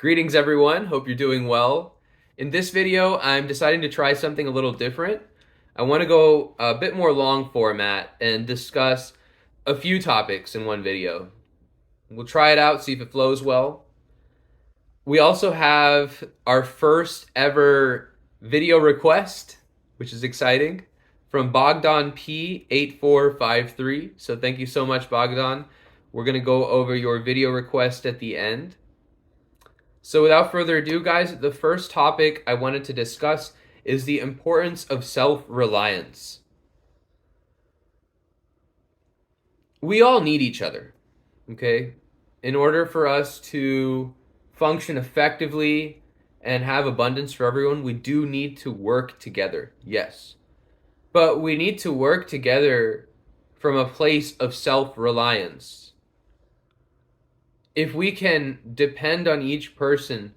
Greetings everyone, hope you're doing well. In this video, I'm deciding to try something a little different. I want to go a bit more long format and discuss a few topics in one video. We'll try it out, see if it flows well. We also have our first ever video request, which is exciting, from Bogdan P8453. So thank you so much, Bogdan. We're going to go over your video request at the end. So without further ado, guys, the first topic I wanted to discuss is the importance of self-reliance. We all need each other, okay? In order for us to function effectively and have abundance for everyone, we do need to work together, yes. But we need to work together from a place of self-reliance. If we can depend on each person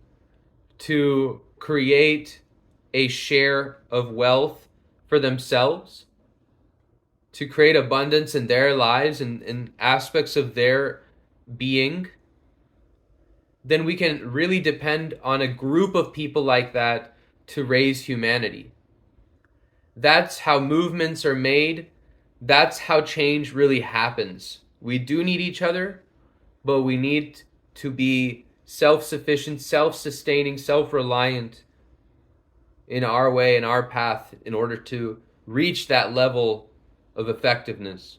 to create a share of wealth for themselves, to create abundance in their lives and in aspects of their being, then we can really depend on a group of people like that to raise humanity. That's how movements are made. That's how change really happens. We do need each other, but we need to be self-sufficient, self-sustaining, self-reliant in our way, in our path, in order to reach that level of effectiveness.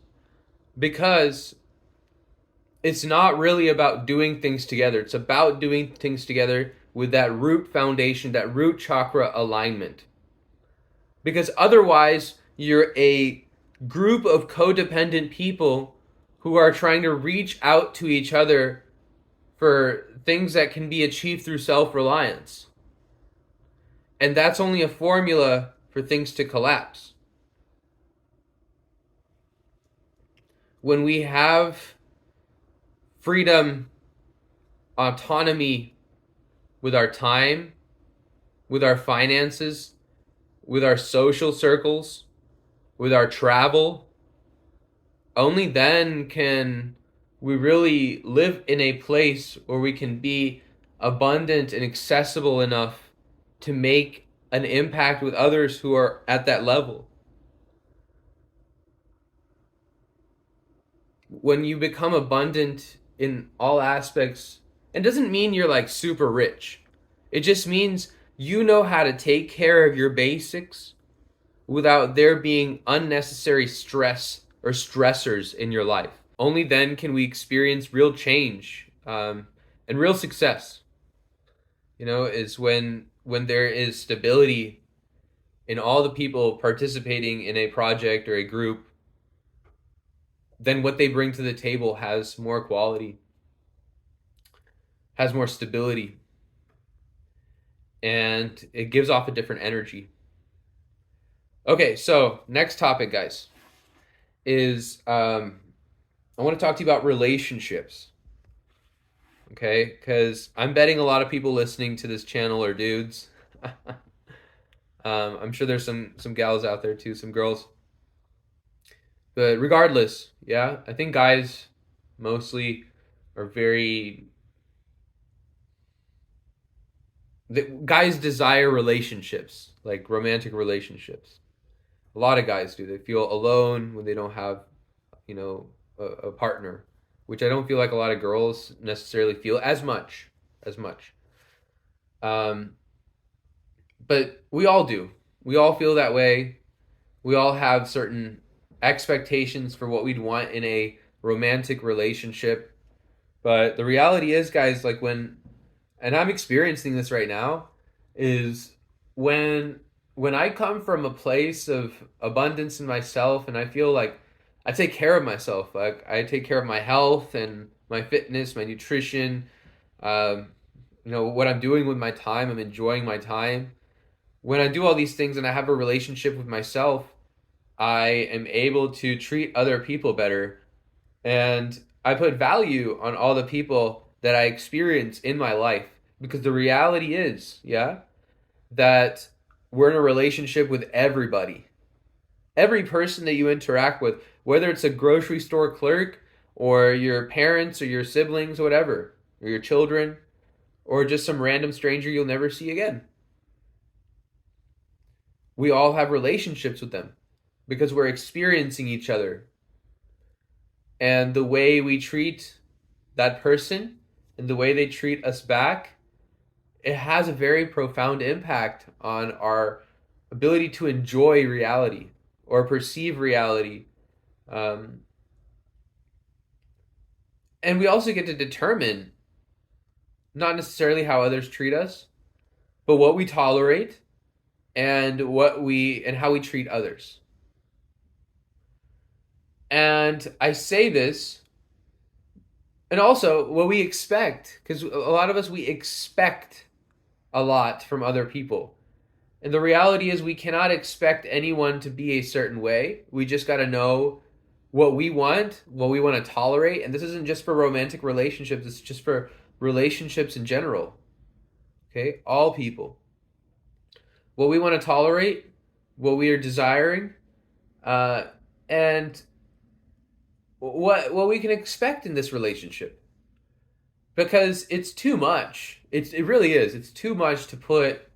Because it's not really about doing things together. It's about doing things together with that root foundation, that root chakra alignment. Because otherwise, you're a group of codependent people who are trying to reach out to each other for things that can be achieved through self-reliance. And that's only a formula for things to collapse. When we have freedom, autonomy with our time, with our finances, with our social circles, with our travel, only then can we really live in a place where we can be abundant and accessible enough to make an impact with others who are at that level. When you become abundant in all aspects, it doesn't mean you're like super rich. It just means you know how to take care of your basics without there being unnecessary stress or stressors in your life. Only then can we experience real change and real success. Is when there is stability in all the people participating in a project or a group, then what they bring to the table has more quality, has more stability, and it gives off a different energy. Okay, so next topic, guys, is I want to talk to you about relationships. Okay, because I'm betting a lot of people listening to this channel are dudes. I'm sure there's some gals out there too, some girls. But regardless, yeah, I think guys mostly are guys desire relationships, like romantic relationships. A lot of guys do. They feel alone when they don't have, a partner, which I don't feel like a lot of girls necessarily feel as much. But we all do. We all feel that way. We all have certain expectations for what we'd want in a romantic relationship. But the reality is, guys, like and I'm experiencing this right now, is when I come from a place of abundance in myself and I feel like I take care of myself, like I take care of my health and my fitness, my nutrition, what I'm doing with my time, I'm enjoying my time. When I do all these things and I have a relationship with myself, I am able to treat other people better. And I put value on all the people that I experience in my life. Because the reality is, that we're in a relationship with everybody. Every person that you interact with, whether it's a grocery store clerk or your parents or your siblings, or whatever, or your children, or just some random stranger you'll never see again. We all have relationships with them because we're experiencing each other. And the way we treat that person and the way they treat us back, it has a very profound impact on our ability to enjoy reality or perceive reality. Um, and we also get to determine not necessarily how others treat us, but what we tolerate and how we treat others. And I say this, and also what we expect, because a lot of us, we expect a lot from other people. And the reality is, we cannot expect anyone to be a certain way. We just got to know what we want to tolerate. And this isn't just for romantic relationships, it's just for relationships in general. Okay? All people. What we want to tolerate, what we are desiring, uh, and what we can expect in this relationship. Because it's too much. It really is. It's too much to put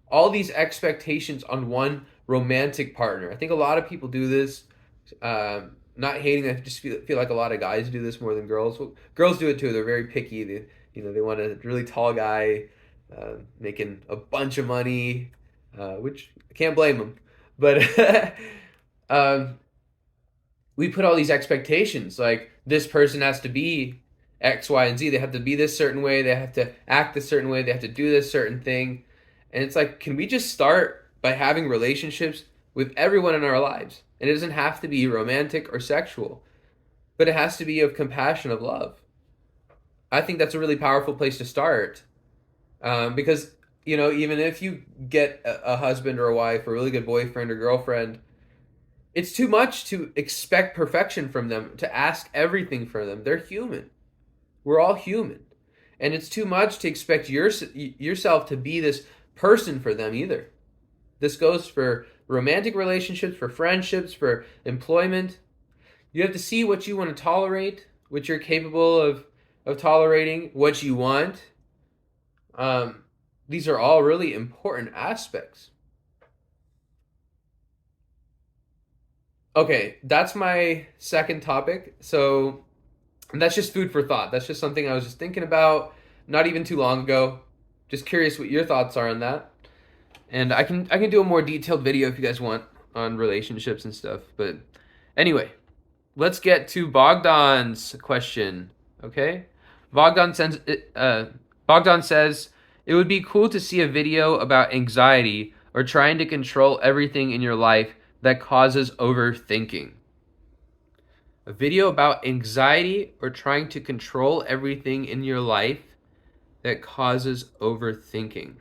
all these expectations on one romantic partner. I think a lot of people do this. Not hating, I just feel like a lot of guys do this more than girls. Well, girls do it too. They're very picky. They want a really tall guy, making a bunch of money, which I can't blame them. But um, we put all these expectations, like this person has to be X, Y, and Z. They have to be this certain way. They have to act this certain way. They have to do this certain thing. And it's like, can we just start by having relationships with everyone in our lives? And it doesn't have to be romantic or sexual, but it has to be of compassion, of love. I think that's a really powerful place to start. Because, even if you get a husband or a wife, or a really good boyfriend or girlfriend, it's too much to expect perfection from them, to ask everything from them. They're human. We're all human. And it's too much to expect yourself to be this person for them either. This goes for romantic relationships, for friendships, for employment. You have to see what you want to tolerate, what you're capable of tolerating, what you want. These are all really important aspects. Okay, that's my second topic. So that's just food for thought. That's just something I was just thinking about not even too long ago. Just curious what your thoughts are on that. And I can do a more detailed video if you guys want on relationships and stuff. But anyway, let's get to Bogdan's question. Okay, Bogdan says it would be cool to see a video about anxiety or trying to control everything in your life that causes overthinking. A video about anxiety or trying to control everything in your life that causes overthinking.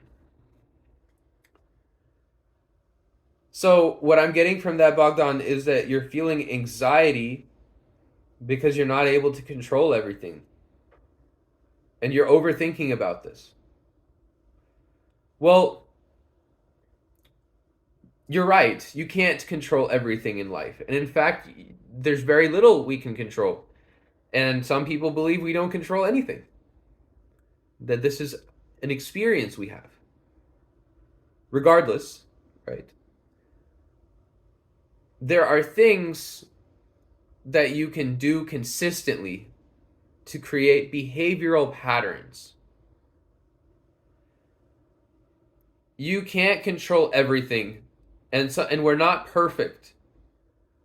So what I'm getting from that, Bogdan, is that you're feeling anxiety because you're not able to control everything. And you're overthinking about this. Well, you're right. You can't control everything in life. And in fact, there's very little we can control. And some people believe we don't control anything. That this is an experience we have. Regardless, right? There are things that you can do consistently to create behavioral patterns. You can't control everything, and we're not perfect.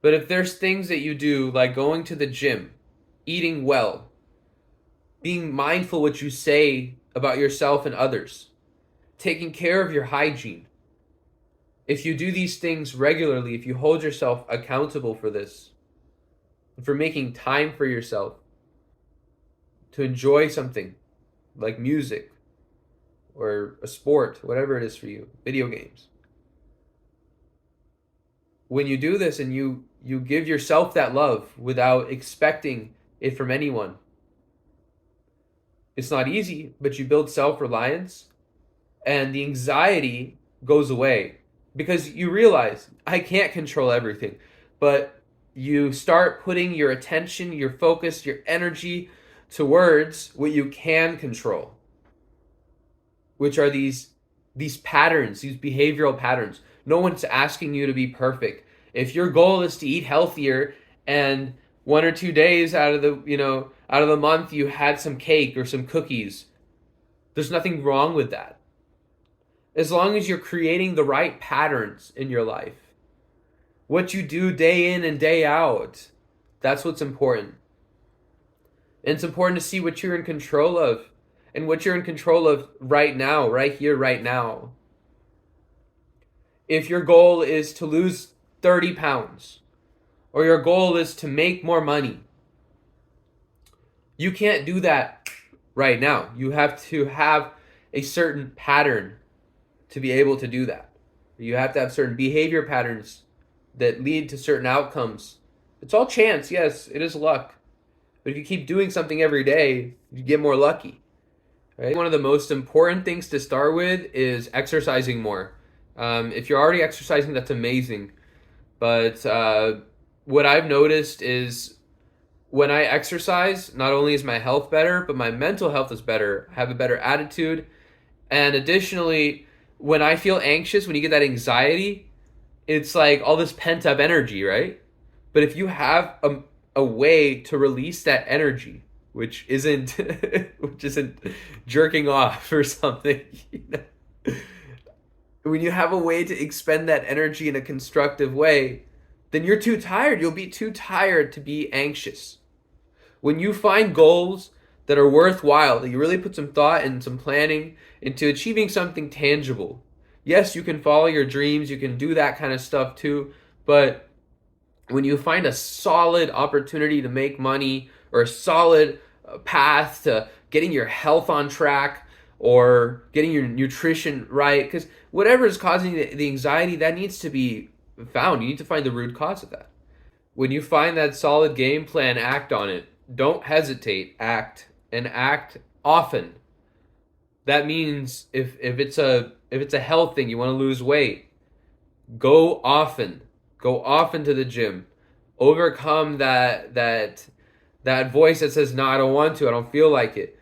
But if there's things that you do, like going to the gym, eating well, being mindful what you say about yourself and others, taking care of your hygiene, if you do these things regularly, if you hold yourself accountable for this, for making time for yourself, to enjoy something like music or a sport, whatever it is for you, video games. When you do this and you give yourself that love without expecting it from anyone, it's not easy, but you build self-reliance and the anxiety goes away because you realize I can't control everything, but you start putting your attention, your focus, your energy towards what you can control. which are these patterns, these behavioral patterns. No one's asking you to be perfect. If your goal is to eat healthier and 1 or 2 days out of the month you had some cake or some cookies, there's nothing wrong with that. As long as you're creating the right patterns in your life. What you do day in and day out, that's what's important. And it's important to see what you're in control of and what you're in control of right now, right here, right now. If your goal is to lose 30 pounds or your goal is to make more money, you can't do that right now. You have to have a certain pattern to be able to do that. You have to have certain behavior patterns that lead to certain outcomes. It's all chance, yes, it is luck. But if you keep doing something every day, you get more lucky. Right? One of the most important things to start with is exercising more. If you're already exercising, that's amazing. But what I've noticed is when I exercise, not only is my health better, but my mental health is better. I have a better attitude. And additionally, when I feel anxious, when you get that anxiety, it's like all this pent up energy, right? But if you have a way to release that energy, which isn't jerking off or something, when you have a way to expend that energy in a constructive way, then you're too tired. You'll be too tired to be anxious. When you find goals that are worthwhile, that you really put some thought and some planning into achieving something tangible. Yes, you can follow your dreams, you can do that kind of stuff too, but when you find a solid opportunity to make money or a solid path to getting your health on track or getting your nutrition right, because whatever is causing the anxiety, that needs to be found. You need to find the root cause of that. When you find that solid game plan, act on it. Don't hesitate, act, and act often. That means if it's a health thing, you want to lose weight, go often. Go often to the gym. Overcome that voice that says, no, I don't want to, I don't feel like it.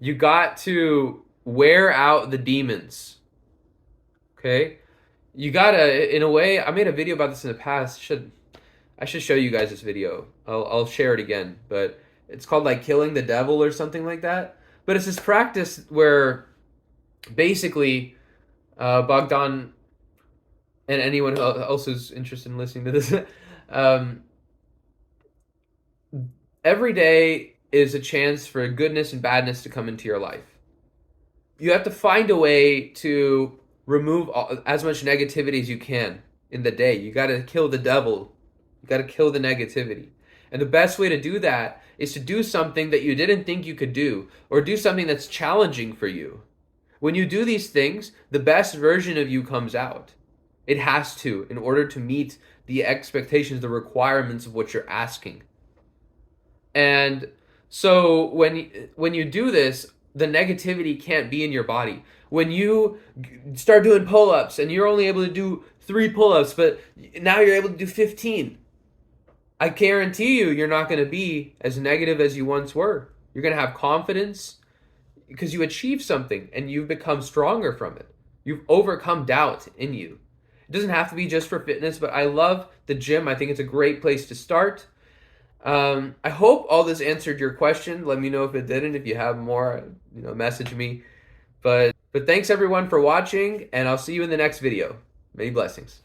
You got to wear out the demons. Okay? You gotta, in a way, I made a video about this in the past. I should show you guys this video. I'll share it again, but it's called like killing the devil or something like that. But it's this practice where basically Bogdan and anyone else who's interested in listening to this, every day is a chance for goodness and badness to come into your life. You have to find a way to remove as much negativity as you can in the day. You got to kill the devil. You got to kill the negativity. And the best way to do that is to do something that you didn't think you could do, or do something that's challenging for you. When you do these things, the best version of you comes out. It has to, in order to meet the expectations, the requirements of what you're asking. And so when you do this, the negativity can't be in your body. When you start doing pull-ups and you're only able to do 3 pull-ups, but now you're able to do 15, I guarantee you're not going to be as negative as you once were. You're going to have confidence because you achieved something and you've become stronger from it. You've overcome doubt in you. It doesn't have to be just for fitness, but I love the gym. I think it's a great place to start. I hope all this answered your question. Let me know if it didn't. If you have more, message me. But thanks everyone for watching, and I'll see you in the next video. Many blessings.